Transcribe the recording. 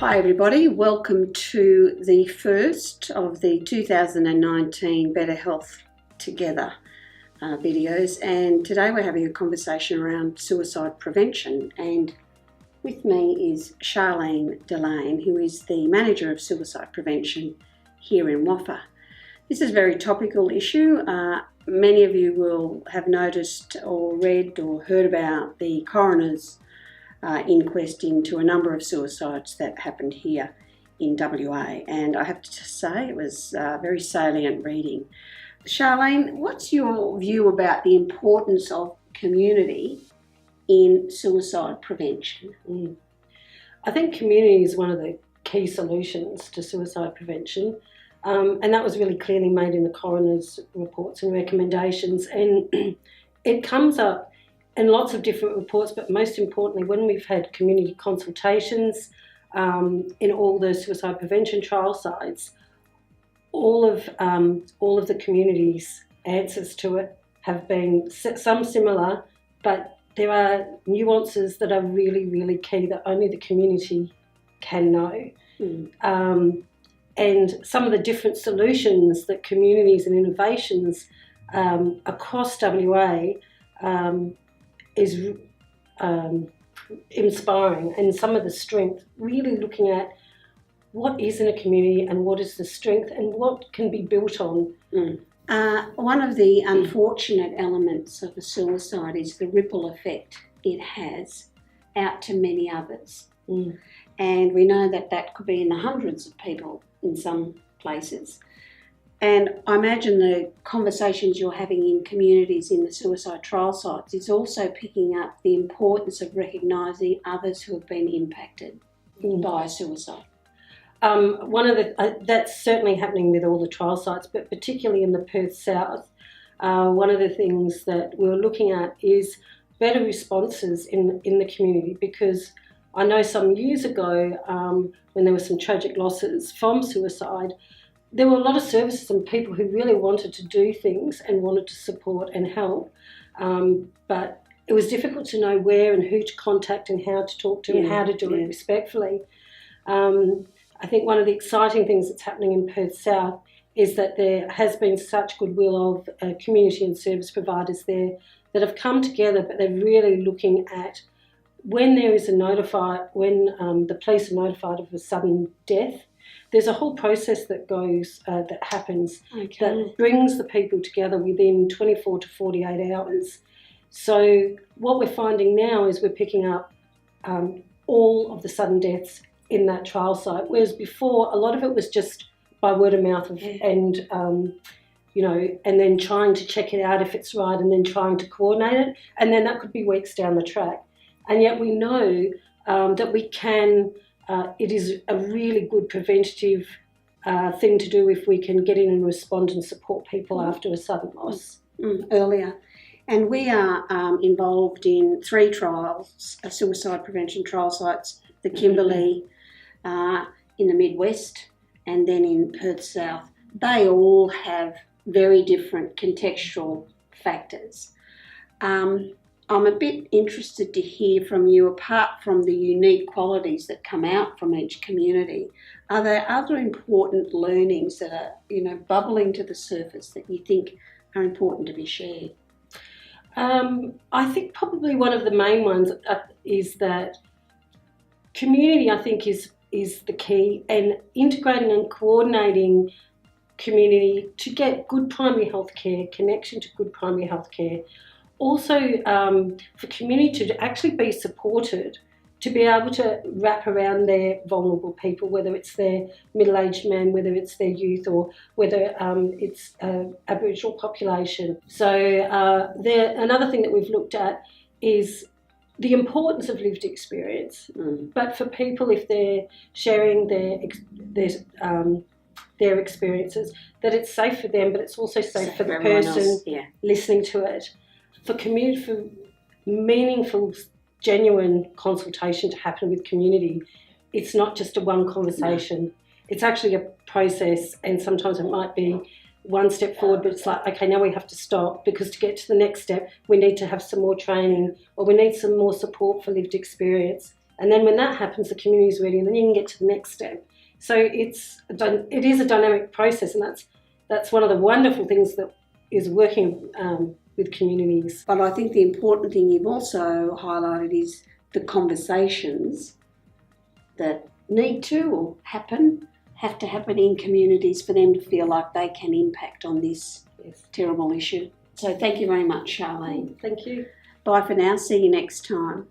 Hi everybody, welcome to the first of the 2019 Better Health Together videos, and today we're having a conversation around suicide prevention, and with me is Sharleen Delane, who is the Manager of Suicide Prevention here in Waffa. This is a very topical issue. Many of you will have noticed or read or heard about the coroner's inquest into a number of suicides that happened here in WA, and I have to say it was very salient reading. Sharleen, what's your view about the importance of community in suicide prevention? I think community is one of the key solutions to suicide prevention, and that was really clearly made in the coroner's reports and recommendations, and it comes up in lots of different reports, but most importantly when we've had community consultations in all the suicide prevention trial sites, all of the community's answers to it have been some similar, but there are nuances that are really, really key that only the community can know. And some of the different solutions that communities and innovations across WA is inspiring, and some of the strength, really looking at what is in a community and what is the strength and what can be built on. One of the unfortunate elements of a suicide is the ripple effect it has out to many others. And we know that that could be in the hundreds of people in some places. And I imagine the conversations you're having in communities in the suicide trial sites is also picking up the importance of recognising others who have been impacted by a suicide. That's certainly happening with all the trial sites, but particularly in the Perth South. One of the things that we're looking at is better responses in the community, because I know some years ago when there were some tragic losses from suicide, there were a lot of services and people who really wanted to do things and wanted to support and help, but it was difficult to know where and who to contact and how to talk to and how to do it respectfully. I think one of the exciting things that's happening in Perth South is that there has been such goodwill of community and service providers there that have come together, but they're really looking at when there is when the police are notified of a sudden death. There's a whole process that goes, that happens, that brings the people together within 24 to 48 hours. So what we're finding now is we're picking up all of the sudden deaths in that trial site, whereas before a lot of it was just by word of mouth and then trying to check it out if it's right, and then trying to coordinate it, and then that could be weeks down the track. And yet we know that we can. It is a really good preventative thing to do if we can get in and respond and support people after a sudden loss earlier. And we are involved in 3 trials, suicide prevention trial sites, the Kimberley in the Midwest and then in Perth South. They all have very different contextual factors. I'm a bit interested to hear from you, apart from the unique qualities that come out from each community, are there other important learnings that are, bubbling to the surface that you think are important to be shared? I think probably one of the main ones is that community, I think, is the key, and integrating and coordinating community to get good primary health care, connection to good primary health care. Also, for community to actually be supported, to be able to wrap around their vulnerable people, whether it's their middle-aged men, whether it's their youth, or whether it's Aboriginal population. So another thing that we've looked at is the importance of lived experience. But for people, if they're sharing their experiences, that it's safe for them, but it's also safe for the person listening to it. For community, for meaningful, genuine consultation to happen with community, it's not just a one conversation. It's actually a process, and sometimes it might be one step forward, but it's like, okay, now we have to stop, because to get to the next step, we need to have some more training, or we need some more support for lived experience. And then when that happens, the community is ready, and then you can get to the next step. So it is a dynamic process, and that's one of the wonderful things that is working with communities. But I think the important thing you've also highlighted is the conversations that need to or have to happen in communities for them to feel like they can impact on this terrible issue. So thank you very much, Sharleen. Thank you. Bye for now. See you next time.